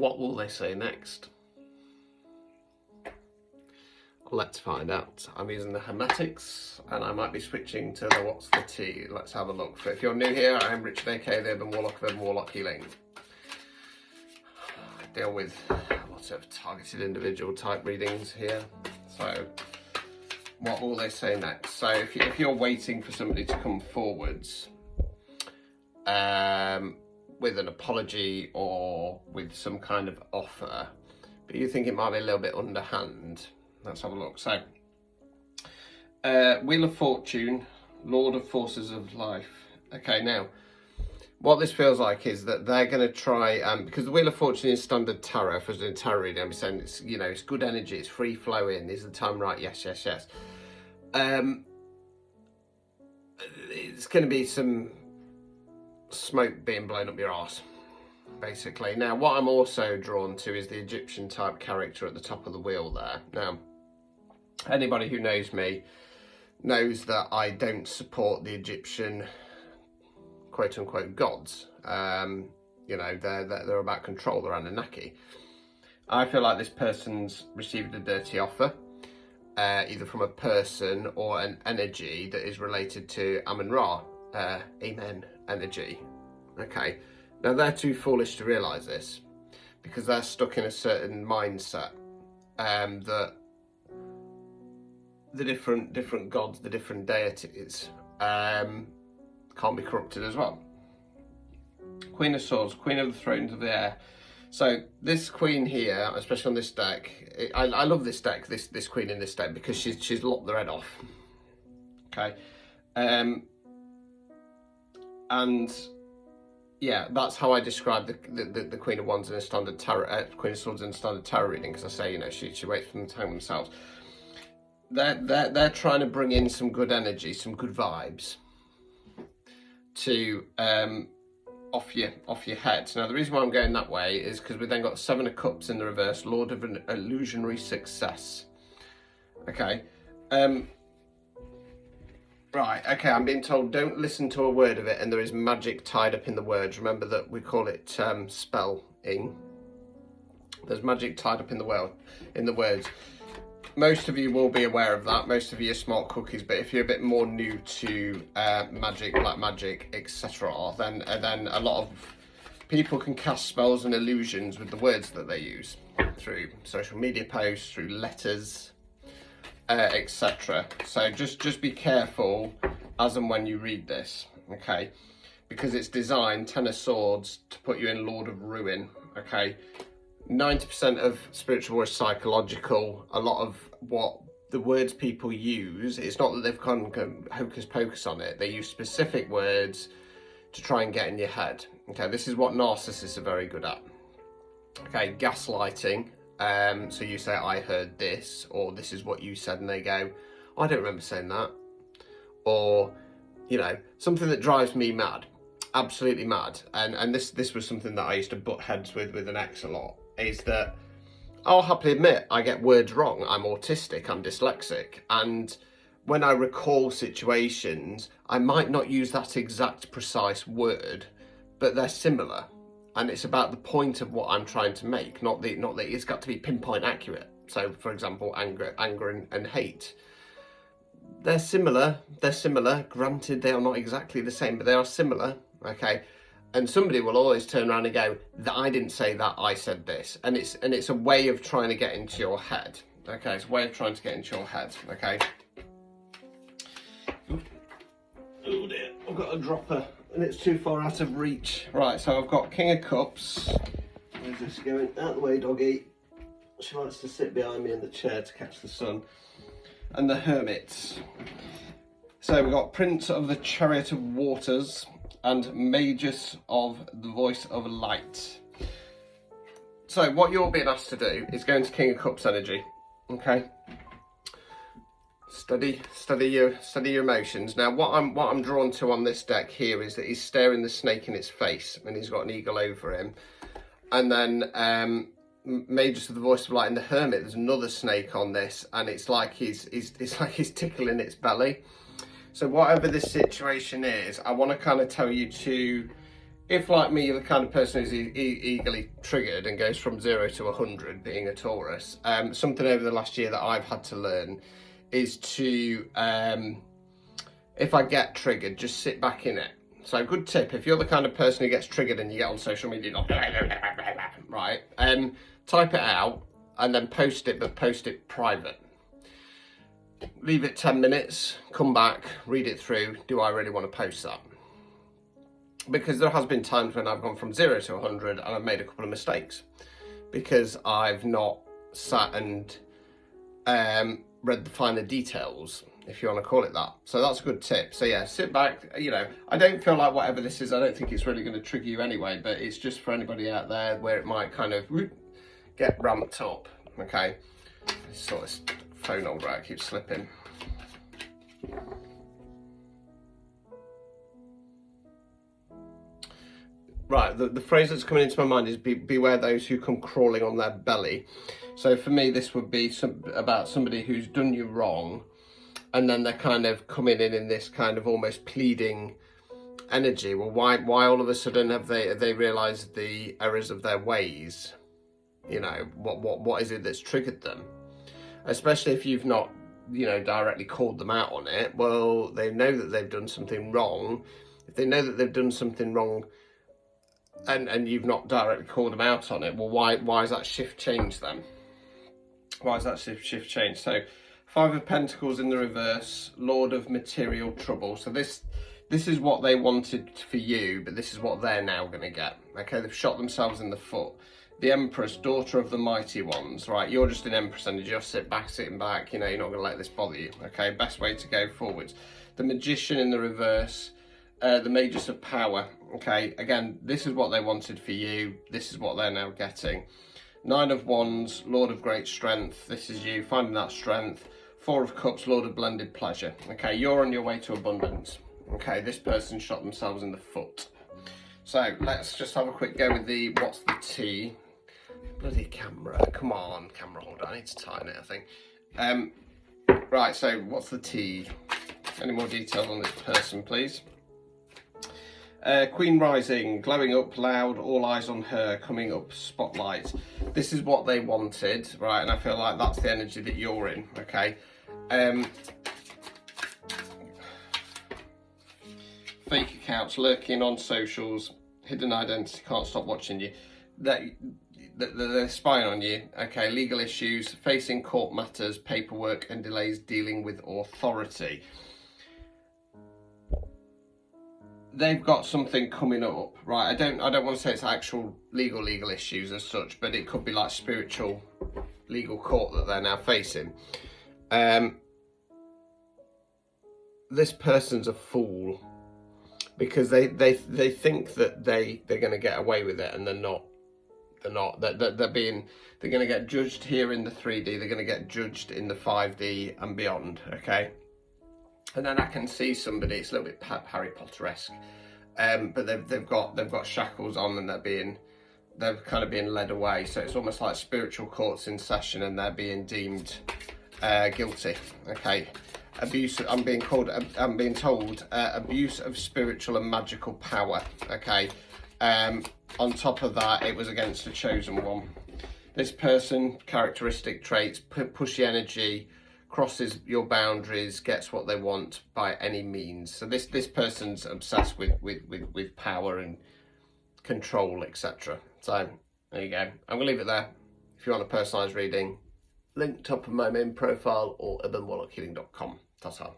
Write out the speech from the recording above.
What will they say next? Let's find out. I'm using the Hermetics, and I might be switching to the What's the Tea. Let's have a look. So if you're new here, I'm Richard, aka the Urban Warlock of Urban Warlock Healing. I deal with lots of targeted individual type readings here. So what will they say next? So if you're waiting for somebody to come forwards with an apology or with some kind of offer, but you think it might be a little bit underhand, let's have a look. So, Wheel of Fortune, Lord of Forces of Life. Okay, now, what this feels like is that they're going to try, because the Wheel of Fortune is standard tarot. If I was doing tarot reading, I'd be saying it's, you know, it's good energy, it's free flowing, is the time right? Yes, yes, yes. It's going to be some smoke being blown up your arse, basically. Now, what I'm also drawn to is the Egyptian type character at the top of the wheel there. Now, anybody who knows me knows that I don't support the Egyptian quote unquote gods. You know, they're about control, they're Anunnaki. I feel like this person's received a dirty offer, either from a person or an energy that is related to Amun-Ra, Amen energy. Okay, now they're too foolish to realise this, because they're stuck in a certain mindset that the different gods, the different deities, can't be corrupted as well. Queen of Swords, Queen of the Thrones of the Air. So this queen here, especially on this deck, I love this deck, this queen in this deck, because she's lopped their head off. Okay, and yeah, that's how I describe the Queen of Wands in a standard tarot, Queen of Swords in a standard tarot reading, because I say, you know, she waits for them to hang themselves. They're trying to bring in some good energy, some good vibes to off your head. Now, the reason why I'm going that way is because we've then got Seven of Cups in the reverse, Lord of an Illusionary Success. Okay. Right, okay, I'm being told don't listen to a word of it, and there is magic tied up in the words. Remember that we call it spelling. There's magic tied up in the words. Most of you will be aware of that. Most of you are smart cookies, but if you're a bit more new to magic, black magic, etc., then a lot of people can cast spells and illusions with the words that they use through social media posts, through letters, etc. So just be careful as and when you read this, okay? Because it's designed, Ten of Swords, to put you in Lord of Ruin, okay? 90% of spiritual war is psychological. A lot of what the words people use, it's not that they've gone hocus pocus on it. They use specific words to try and get in your head. Okay, this is what narcissists are very good at. Okay, gaslighting. So you say, I heard this, or this is what you said, and they go, I don't remember saying that. Or, you know, something that drives me mad, absolutely mad. And this was something that I used to butt heads with an ex a lot, is that I'll happily admit I get words wrong. I'm autistic, I'm dyslexic. And when I recall situations, I might not use that exact precise word, but they're similar. And it's about the point of what I'm trying to make, not that it's got to be pinpoint accurate. So, for example, anger and hate. They're similar. Granted, they are not exactly the same, but they are similar. Okay, and somebody will always turn around and go, "I didn't say that. I said this," and it's a way of trying to get into your head. Okay, it's a way of trying to get into your head. Okay. Oh dear, I've got a dropper. And it's too far out of reach. Right, so I've got King of Cups. Where's this going? Out the way, doggy. She likes to sit behind me in the chair to catch the sun. And the Hermits. So we've got Prince of the Chariot of Waters and Magus of the Voice of Light. So what you're being asked to do is go into King of Cups energy. Okay? Study your emotions. Now, what I'm drawn to on this deck here is that he's staring the snake in its face, and he's got an eagle over him. And then Magus of the Voice of Light and the Hermit. There's another snake on this, and it's like he's tickling its belly. So whatever this situation is, I want to kind of tell you to if, like me, you're the kind of person who's eagerly triggered and goes from 0 to 100, being a Taurus, something over the last year that I've had to learn is to, if I get triggered, just sit back in it. So a good tip, if you're the kind of person who gets triggered and you get on social media, right, type it out and then post it, but post it private. Leave it 10 minutes, come back, read it through. Do I really want to post that? Because there has been times when I've gone from 0 to 100 and I've made a couple of mistakes because I've not sat and read the finer details, if you want to call it that. So that's a good tip. So yeah, sit back. You know, I don't feel like whatever this is, I don't think it's really going to trigger you anyway, but it's just for anybody out there where it might kind of get ramped up. Okay, sort of phone holder out, keeps slipping. Right, the phrase that's coming into my mind is beware those who come crawling on their belly. So for me, this would be about somebody who's done you wrong, and then they're kind of coming in this kind of almost pleading energy. Well, why all of a sudden have they realised the errors of their ways? You know, what is it that's triggered them? Especially if you've not, you know, directly called them out on it. Well, they know that they've done something wrong. If they know that they've done something wrong, and you've not directly called them out on it, well, why has that shift changed then? Why has that shift changed? So 5 of Pentacles in the reverse, Lord of material trouble. So this is what they wanted for you, but this is what they're now going to get. Okay, they've shot themselves in the foot. The Empress, daughter of the mighty ones, right? You're just an Empress and you just sitting back, you know, you're not going to let this bother you. Okay, best way to go forwards. The Magician in the reverse, the Magus of Power. Okay, again, this is what they wanted for you. This is what they're now getting. 9 of Wands, Lord of Great Strength. This is you finding that strength. 4 of Cups, Lord of Blended Pleasure. Okay, you're on your way to abundance. Okay, this person shot themselves in the foot. So let's just have a quick go with the what's the T. Bloody camera, come on, camera holder. I need to tighten it, I think. Right, so what's the T? Any more details on this person, please? Queen rising, glowing up loud, all eyes on her, coming up spotlight. This is what they wanted, right? And I feel like that's the energy that you're in, okay? Fake accounts, lurking on socials, hidden identity, can't stop watching you. They're spying on you, okay? Legal issues, facing court matters, paperwork and delays, dealing with authority. They've got something coming up, right? I don't want to say it's actual legal issues as such, but it could be like spiritual legal court that they're now facing. This person's a fool because they think that they're going to get away with it, and they're not. They're not. They're going to get judged here in the 3D. They're going to get judged in the 5D and beyond. Okay. And then I can see somebody. It's a little bit Harry Potter-esque, but they've got shackles on, and they're kind of being led away. So it's almost like spiritual courts in session, and they're being deemed guilty. Okay, abuse. I'm being told abuse of spiritual and magical power. Okay, on top of that, it was against the chosen one. This person, characteristic traits, pushy energy, crosses your boundaries, gets what they want by any means. So this person's obsessed with power and control, etc. So there you go. I'm gonna leave it there. If you want a personalised reading, link top of my main profile or urbanwarlockhealing.com. Ta-ta.